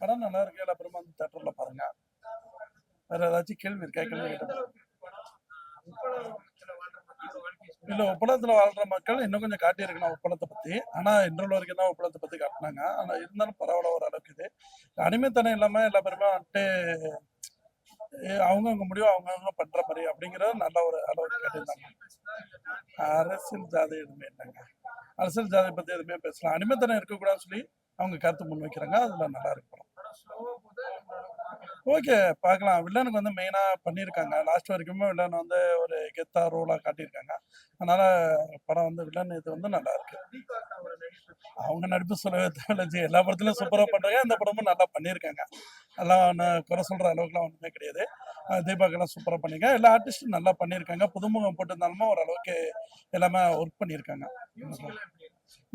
படம் நல்லா இருக்கு. எல்லா பேருமே வந்து தேட்டர்ல பாருங்க. வேற ஏதாச்சும் கேள்வி இருக்கா? கேள்வி கேட்டா இல்ல உப்பளத்துல வாழ்ற மக்கள் இன்னும் கொஞ்சம் காட்டியிருக்கணும் உப்பளத்தை பத்தி. ஆனா இன்டர்வல் வரைக்கும் தான் உப்பளத்தை பத்தி காட்டினாங்க. ஆனா இருந்தாலும் பரவாயில்ல ஒரு அளவுக்கு இது. அடிமைத்தனம் இல்லாம எல்லா பேருமே வந்துட்டு அவங்கவுங்க முடிவு அவங்கவுங்க பண்ற மாதிரி அப்படிங்கிறது நல்ல ஒரு அளவுக்கு காட்டியிருந்தாங்க. அரசியல் ஜாதி எதுவுமே இல்லைங்க. அரசியல் ஜாதி பத்தி எதுவுமே பேசலாம். அடிமைத்தனம் இருக்கக்கூடாதுன்னு சொல்லி அவங்க கருத்து முன் வைக்கிறாங்க. அதுல நல்லா இருக்கு படம். ஓகே பார்க்கலாம். வில்லனுக்கு வந்து மெயினா பண்ணியிருக்காங்க. லாஸ்ட் வரைக்குமே வில்லன் வந்து ஒரு கெத்தா ரோலா காட்டியிருக்காங்க. அதனால படம் வந்து வில்லன் இது வந்து நல்லா இருக்கு. அவங்க நடிப்பு சொல்லவே தேவையில்ல. எல்லா படத்துலயும் சூப்பரா பண்றாங்க. இந்த படமும் நல்லா பண்ணியிருக்காங்க. எல்லாம் குறை சொல்ற அளவுக்குலாம் ஒன்றுமே கிடையாது. தீபாக்கெல்லாம் சூப்பரா பண்ணியிருக்காங்க. எல்லா ஆர்டிஸ்டும் நல்லா பண்ணியிருக்காங்க. புதுமுகம் போட்டிருந்தாலுமே ஓரளவுக்கு எல்லாமே ஒர்க் பண்ணியிருக்காங்க.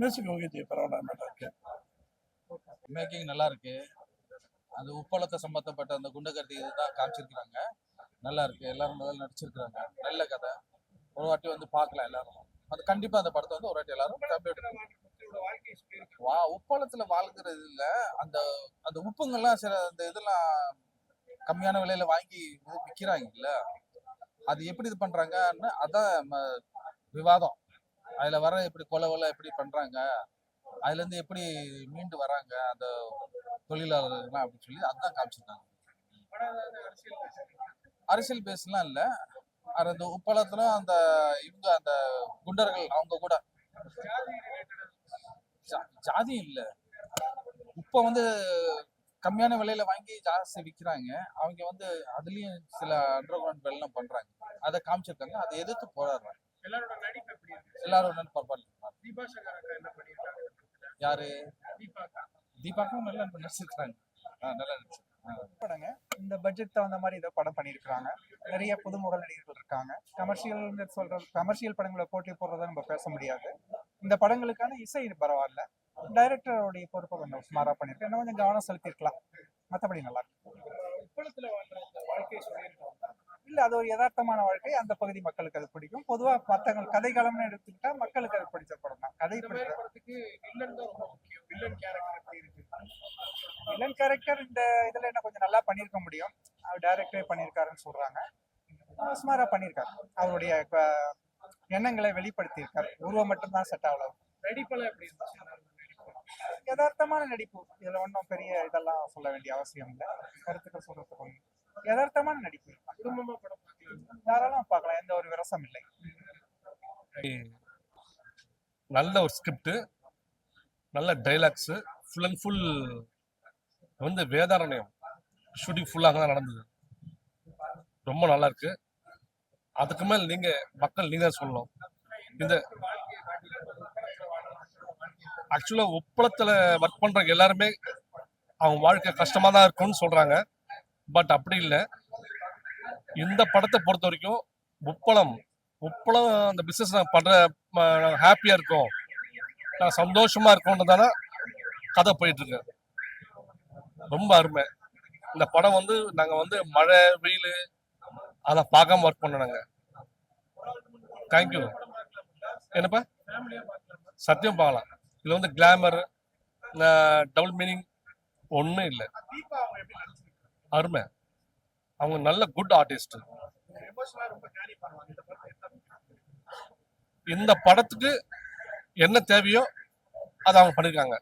மியூசிக் ஓகே ஜி பரவாயில்ல நல்லா இருக்கு. மேக்கிங் நல்லா இருக்கு. அது உப்பளத்தை சம்பந்தப்பட்ட அந்த குண்டகர்த்தி இதுதான் காமிச்சிருக்கிறாங்க. நல்லா இருக்கு. எல்லாரும் நல்லா நடிச்சிருக்கிறாங்க. நல்ல கதை. ஒரு வாட்டி வந்து பார்க்கலாம் எல்லாரும். அது கண்டிப்பா அந்த படத்தை வந்து ஒரு வாட்டி எல்லாரும் உப்பளத்துல வாழ்கிறது இல்ல. அந்த அந்த உப்புங்கெல்லாம் சில அந்த இதெல்லாம் கம்மியான விலையில வாங்கி விற்கிறாங்க இல்ல. அது எப்படி இது பண்றாங்கன்னு அதான் விவாதம். அதுல வர எப்படி கொலை எப்படி பண்றாங்க, அதுல இருந்து எப்படி மீண்டு வராங்க அந்த தொழிலாளர்கள் அப்படின்னு சொல்லி அதான் காமிச்சிருக்காங்க. அரசியல் பேஸ்லாம் இல்ல. அந்த உப்பளத்துல அந்த இவங்க அந்த குண்டர்கள் அவங்க கூட ஜாதி இல்ல. உப்ப வந்து கம்மியான விலையில வாங்கி ஜாஸ்தி விற்கிறாங்க. அவங்க வந்து அதுலயும் சில அண்டர் கிரவுண்ட் வேலைலாம் பண்றாங்க. அதை காமிச்சிருக்காங்க. அதை எதிர்த்து போராடுறாங்க. எல்லாரோட யாரு தீபாக்கும் நல்லா நடிச்சிருக்காங்க. நல்லா படங்க இந்த பட்ஜெட் தகுந்த மாதிரி ஏதோ படம் பண்ணியிருக்காங்க. நிறைய புதுமுக நடிகர்கள் இருக்காங்க. கமர்ஷியல் படங்களை போட்டி போடுறத நம்ம பேச முடியாது. இந்த படங்களுக்கான இசை பரவாயில்ல. டைரக்டருடைய பொறுப்பை கொஞ்சம் சுமாரா பண்ணிருக்கேன். இன்னும் கொஞ்சம் கவனம் செலுத்திருக்கலாம். மற்றபடி நல்லா இருக்கு. இல்ல அது ஒரு யதார்த்தமான வாழ்க்கை. அந்த பகுதி மக்களுக்கு அது பிடிக்கும். பொதுவா மற்ற கதைக்களம்னு எடுத்துக்கிட்டா மக்களுக்கு அது பிடிச்ச படம் தான். கதை வில்லன் கேரக்டர் இந்த இதுல என்ன கொஞ்சம் நல்லா பண்ணிருக்க முடியும். அவர் டைரக்டரே பண்ணியிருக்காருன்னு சொல்றாங்க. சுமாரா பண்ணியிருக்காரு. அவருடைய எண்ணங்களை வெளிப்படுத்தியிருக்காரு. உருவம் மட்டும்தான் செட் ஆகல. யதார்த்தமான நடிப்பு. இதுல ஒன்றும் பெரிய இதெல்லாம் சொல்ல வேண்டிய அவசியம் இல்லை. கருத்துக்கள் சொல்றதுக்கு யதார்த்தமான நடிப்பு. தாராளமா பார்க்கலாம். எந்த ஒரு விரசம் இல்லை. நல்ல ஒரு ஸ்கிரிப்ட், நல்ல டைலாக்ஸ், ஃபுல் அண்ட் ஃபுல் வந்து வேதாரண்யம் ஷூட்டிங் ஃபுல்லாக தான் நடந்தது. ரொம்ப நல்லா இருக்கு. அதுக்கு மேல் மக்கள் நீங்க தான் சொல்லணும். இந்த ஆக்சுவலா உப்பளத்துல ஒர்க் பண்றவங்க எல்லாருமே அவங்க வாழ்க்கை கஷ்டமா தான் இருக்கும்னு சொல்றாங்க. பட் அப்படி இல்லை. இந்த படத்தை பொறுத்த வரைக்கும் உப்பளம் அந்த பிசினஸ் நான் பண்ற ஹாப்பியா இருக்கும், நான் சந்தோஷமா இருக்கோன்றதான கதை போயிட்டு இருக்கு. ரொம்ப அருமை. இந்த படம் வந்து நாங்க வந்து மழை வெயில் அதை பார்க்காம ஒர்க் பண்ணாங்க. தேங்க்யூ. என்னப்பா சத்தியம் பார்க்கலாம். இதுல வந்து கிளாமர் டபுள் மீனிங் ஒன்றும் இல்லை. அருமை. அவங்க நல்ல குட் ஆர்டிஸ்ட். இந்த படத்துக்கு என்ன தேவையோ அதை அவங்க பண்ணிருக்காங்க.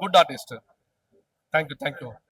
Good artist. தேங்க்யூ.